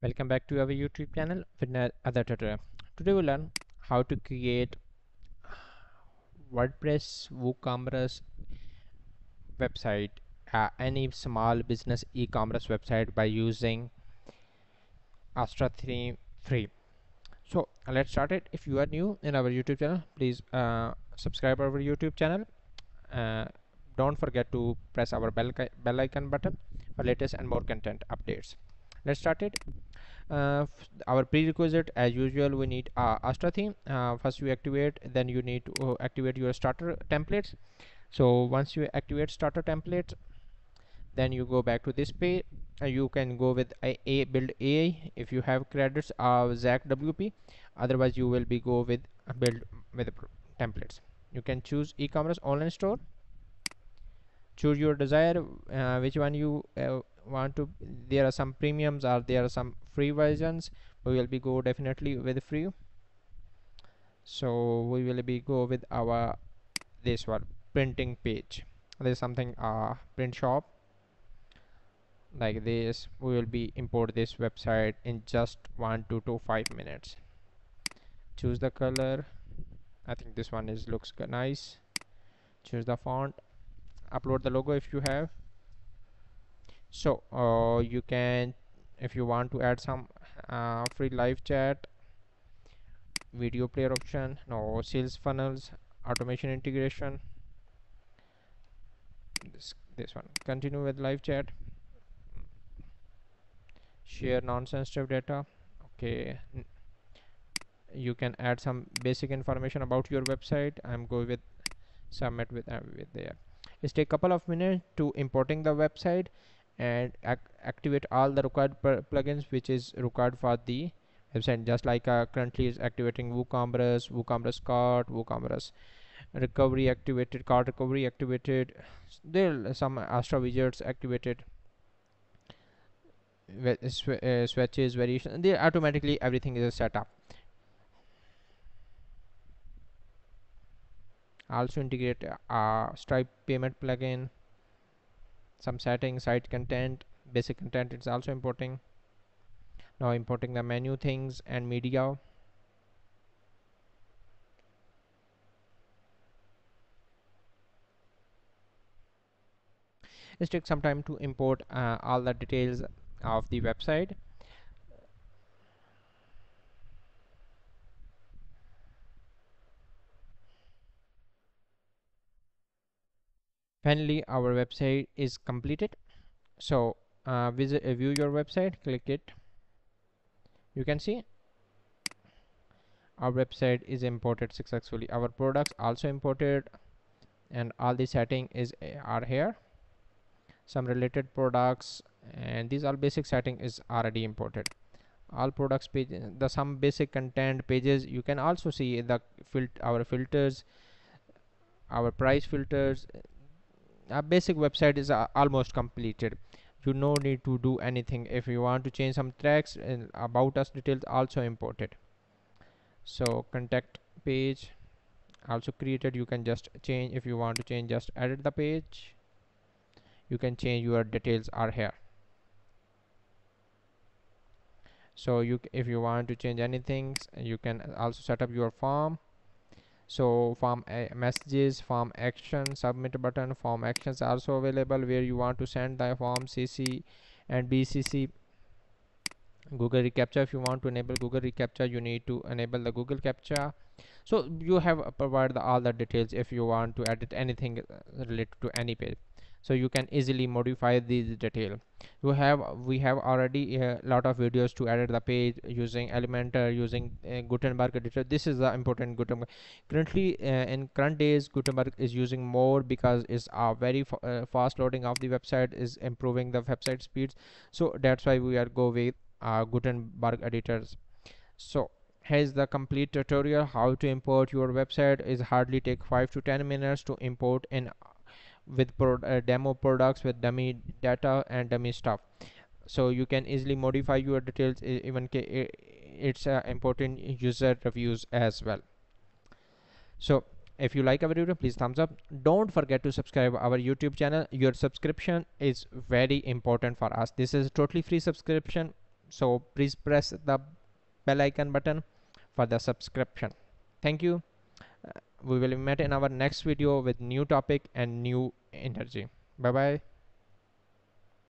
Welcome back to our YouTube channel with another tutorial. Today we'll learn how to create WordPress, WooCommerce website, any small business e-commerce website by using Astra 3 free. So let's start it. If you are new in our YouTube channel, please subscribe our YouTube channel. Uh, don't forget to press our bell icon button for latest and more content updates. Let's start it. Our prerequisite, as usual, we need Astra theme. First you activate, then you need to activate your starter templates. So once you activate starter templates, then you go back to this page. You can go with a build AI if you have credits of Zack WP. Otherwise you will be go with build with templates. You can choose e-commerce online store. Choose your desire, which one you want to. There are some premiums, or there are some free versions. We will be go definitely with free. So we will be go with our this one, printing page. There's something print shop like this. We will be import this website in just 1 to 5 minutes. Choose the color. I think this one is looks nice. Choose the font. Upload the logo if you have. So you can, if you want to add some free live chat, video player option, no sales funnels, automation integration, this one, continue with live chat, share non-sensitive data. Okay, you can add some basic information about your website. I'm going with submit with there. It's take couple of minutes to importing the website and activate all the required plugins which is required for the website, just like currently is activating WooCommerce, WooCommerce cart, WooCommerce recovery activated, cart recovery activated. There are some Astra widgets activated, swatches, variation. They automatically everything is set up. Also integrate Stripe payment plugin, some settings, site content, basic content. It's also importing. Now importing the menu things and media. It takes some time to import all the details of the website. Finally our website is completed. So view your website, click it. You can see our website is imported successfully. Our products also imported, and all the setting is are here. Some related products, and these all basic setting is already imported. All products page, the some basic content pages. You can also see the our filters, our price filters. Our basic website is almost completed. You no need to do anything. If you want to change some tracks and about us details, also imported. So contact page also created. You can just change, if you want to change, just edit the page. You can change your details are here. So if you want to change anything, you can also set up your form. So form messages, form action, submit button, form actions also available, where you want to send the form CC and BCC. Google reCAPTCHA, if you want to enable Google reCAPTCHA, you need to enable the Google CAPTCHA. So you have provided all the details if you want to edit anything related to any page. So you can easily modify these detail. We have already a lot of videos to edit the page using Elementor, using Gutenberg editor. This is the important Gutenberg. Currently in current days, Gutenberg is using more because it's very fast loading of the website, is improving the website speeds. So that's why we are go with Gutenberg editors. So here's the complete tutorial how to import your website. Is hardly take 5 to 10 minutes to import in with demo products with dummy data and dummy stuff. So you can easily modify your details. Even it's important user reviews as well. So if you like our video, please thumbs up. Don't forget to subscribe our YouTube channel. Your subscription is very important for us. This is a totally free subscription. So please press the bell icon button for the subscription. Thank you. We will meet in our next video with new topic and new energy. Bye bye.